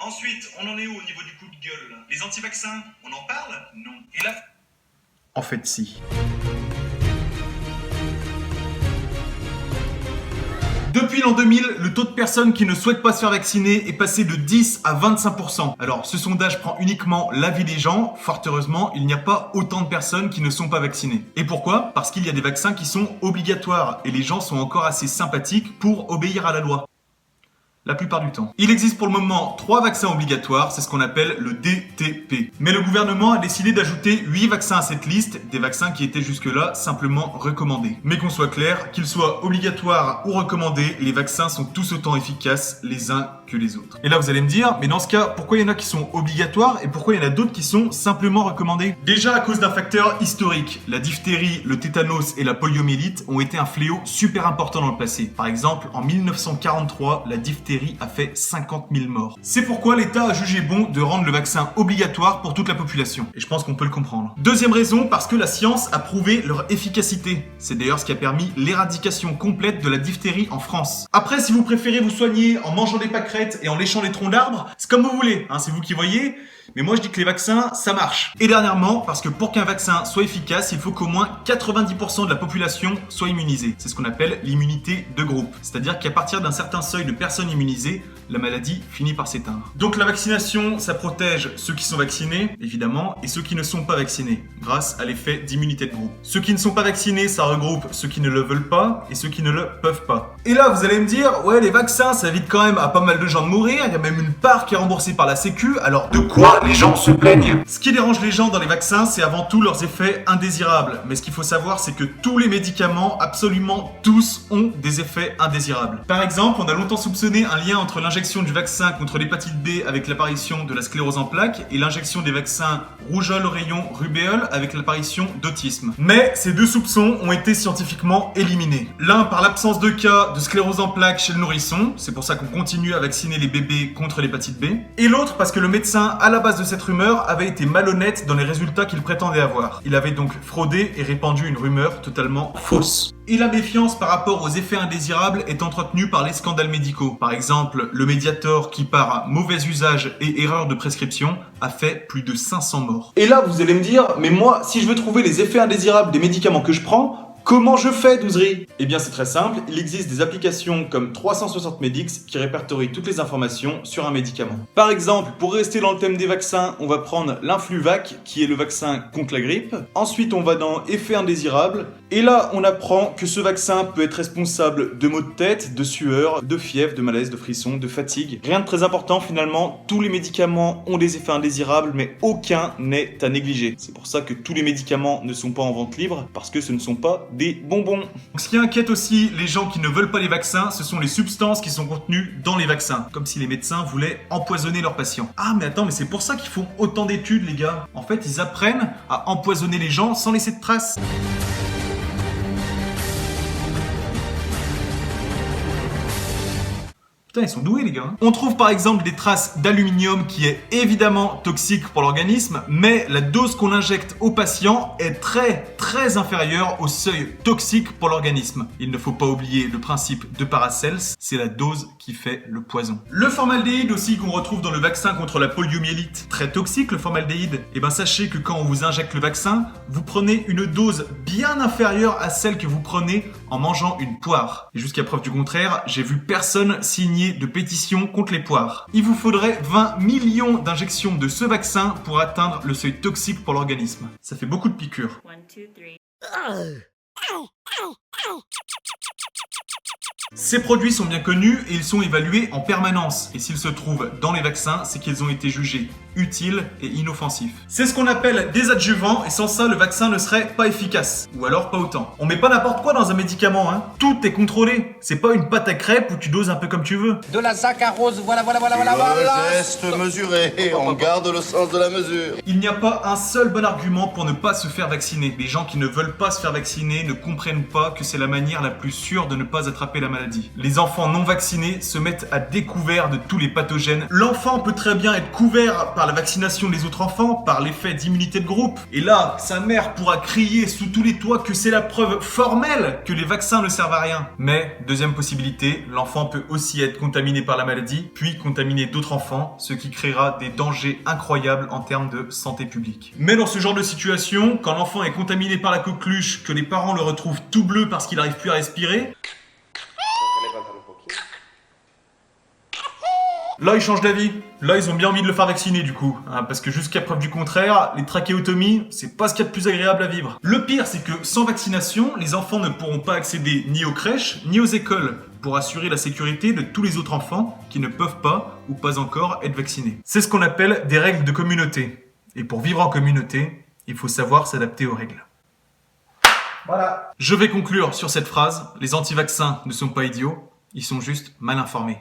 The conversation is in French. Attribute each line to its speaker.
Speaker 1: Ensuite, on en est où au niveau du coup de gueule là? Les anti-vaccins, on en parle? Non. Et là...
Speaker 2: En fait, si. Depuis l'an 2000, le taux de personnes qui ne souhaitent pas se faire vacciner est passé de 10 à 25%. Alors, ce sondage prend uniquement l'avis des gens. Fort heureusement, il n'y a pas autant de personnes qui ne sont pas vaccinées. Et pourquoi? Parce qu'il y a des vaccins qui sont obligatoires et les gens sont encore assez sympathiques pour obéir à la loi. La plupart du temps. Il existe pour le moment 3 vaccins obligatoires, c'est ce qu'on appelle le DTP. Mais le gouvernement a décidé d'ajouter 8 vaccins à cette liste, des vaccins qui étaient jusque-là simplement recommandés. Mais qu'on soit clair, qu'ils soient obligatoires ou recommandés, les vaccins sont tous autant efficaces les uns que les autres. Et là vous allez me dire, mais dans ce cas, pourquoi il y en a qui sont obligatoires et pourquoi il y en a d'autres qui sont simplement recommandés? Déjà à cause d'un facteur historique. La diphtérie, le tétanos et la poliomyélite ont été un fléau super important dans le passé. Par exemple, en 1943, la diphtérie a fait 50 000 morts. C'est pourquoi l'État a jugé bon de rendre le vaccin obligatoire pour toute la population. Et je pense qu'on peut le comprendre. Deuxième raison, parce que la science a prouvé leur efficacité. C'est d'ailleurs ce qui a permis l'éradication complète de la diphtérie en France. Après, si vous préférez vous soigner en mangeant des pâquerettes et en léchant des troncs d'arbres, c'est comme vous voulez, hein, c'est vous qui voyez. Mais moi je dis que les vaccins, ça marche. Et dernièrement, parce que pour qu'un vaccin soit efficace, il faut qu'au moins 90% de la population soit immunisée. C'est ce qu'on appelle l'immunité de groupe. C'est-à-dire qu'à partir d'un certain seuil de personnes immunisées, la maladie finit par s'éteindre. Donc la vaccination, ça protège ceux qui sont vaccinés, évidemment, et ceux qui ne sont pas vaccinés, grâce à l'effet d'immunité de groupe. Ceux qui ne sont pas vaccinés, ça regroupe ceux qui ne le veulent pas et ceux qui ne le peuvent pas. Et là, vous allez me dire, ouais, les vaccins, ça évite quand même à pas mal de gens de mourir, il y a même une part qui est remboursée par la Sécu, alors de quoi les gens se plaignent? Ce qui dérange les gens dans les vaccins, c'est avant tout leurs effets indésirables. Mais ce qu'il faut savoir, c'est que tous les médicaments, absolument tous, ont des effets indésirables. Par exemple, on a longtemps soupçonné un lien entre l'injection du vaccin contre l'hépatite B avec l'apparition de la sclérose en plaques et l'injection des vaccins rougeole, rayon, rubéole avec l'apparition d'autisme. Mais ces deux soupçons ont été scientifiquement éliminés. L'un par l'absence de cas de sclérose en plaques chez le nourrisson, c'est pour ça qu'on continue à vacciner les bébés contre l'hépatite B, et l'autre parce que le médecin à la base de cette rumeur avait été malhonnête dans les résultats qu'il prétendait avoir. Il avait donc fraudé et répandu une rumeur totalement fausse. Et la méfiance par rapport aux effets indésirables est entretenue par les scandales médicaux. Par exemple, le Mediator qui par mauvais usage et erreur de prescription a fait plus de 500 morts. Et là vous allez me dire, mais moi si je veux trouver les effets indésirables des médicaments que je prends, comment je fais, Douzerie? Eh bien c'est très simple, il existe des applications comme 360 Medix qui répertorient toutes les informations sur un médicament. Par exemple, pour rester dans le thème des vaccins, on va prendre l'Influvac qui est le vaccin contre la grippe. Ensuite on va dans effets indésirables et là on apprend que ce vaccin peut être responsable de maux de tête, de sueur, de fièvre, de malaise, de frissons, de fatigue. Rien de très important finalement, tous les médicaments ont des effets indésirables mais aucun n'est à négliger. C'est pour ça que tous les médicaments ne sont pas en vente libre parce que ce ne sont pas des bonbons. Donc, ce qui inquiète aussi les gens qui ne veulent pas les vaccins, ce sont les substances qui sont contenues dans les vaccins. Comme si les médecins voulaient empoisonner leurs patients. Ah mais attends, mais c'est pour ça qu'ils font autant d'études les gars. En fait, ils apprennent à empoisonner les gens sans laisser de traces. Putain, ils sont doués les gars. On trouve par exemple des traces d'aluminium qui est évidemment toxique pour l'organisme, mais la dose qu'on injecte aux patients est très inférieure au seuil toxique pour l'organisme. Il ne faut pas oublier le principe de Paracels, c'est la dose qui fait le poison. Le formaldéhyde aussi qu'on retrouve dans le vaccin contre la poliomyélite, très toxique le formaldéhyde. Et ben sachez que quand on vous injecte le vaccin, vous prenez une dose bien inférieure à celle que vous prenez en mangeant une poire. Et jusqu'à preuve du contraire, j'ai vu personne signer de pétition contre les poires. Il vous faudrait 20 millions d'injections de ce vaccin pour atteindre le seuil toxique pour l'organisme. Ça fait beaucoup de piqûres.
Speaker 3: 1, 2, 3.
Speaker 2: Ces produits sont bien connus et ils sont évalués en permanence. Et s'ils se trouvent dans les vaccins, c'est qu'ils ont été jugés utiles et inoffensifs. C'est ce qu'on appelle des adjuvants et sans ça, le vaccin ne serait pas efficace. Ou alors pas autant. On met pas n'importe quoi dans un médicament, hein. Tout est contrôlé. C'est pas une pâte à crêpes où tu doses un peu comme tu veux.
Speaker 4: De la saccharose, voilà.
Speaker 5: Le geste mesuré, on garde le sens de la mesure.
Speaker 2: Il n'y a pas un seul bon argument pour ne pas se faire vacciner. Les gens qui ne veulent pas se faire vacciner ne comprennent pas que c'est la manière la plus sûre de ne pas attraper la maladie. maladie. Les enfants non vaccinés se mettent à découvert de tous les pathogènes. L'enfant peut très bien être couvert par la vaccination des autres enfants, par l'effet d'immunité de groupe. Et là, sa mère pourra crier sous tous les toits que c'est la preuve formelle que les vaccins ne servent à rien. Mais, deuxième possibilité, l'enfant peut aussi être contaminé par la maladie, puis contaminer d'autres enfants, ce qui créera des dangers incroyables en termes de santé publique. Mais dans ce genre de situation, quand l'enfant est contaminé par la coqueluche, que les parents le retrouvent tout bleu parce qu'il n'arrive plus à respirer, là, ils changent d'avis. Là, ils ont bien envie de le faire vacciner, du coup. Hein, parce que jusqu'à preuve du contraire, les trachéotomies, c'est pas ce qu'il y a de plus agréable à vivre. Le pire, c'est que sans vaccination, les enfants ne pourront pas accéder ni aux crèches, ni aux écoles, pour assurer la sécurité de tous les autres enfants qui ne peuvent pas, ou pas encore, être vaccinés. C'est ce qu'on appelle des règles de communauté. Et pour vivre en communauté, il faut savoir s'adapter aux règles. Voilà. Je vais conclure sur cette phrase. Les anti-vaccins ne sont pas idiots, ils sont juste mal informés.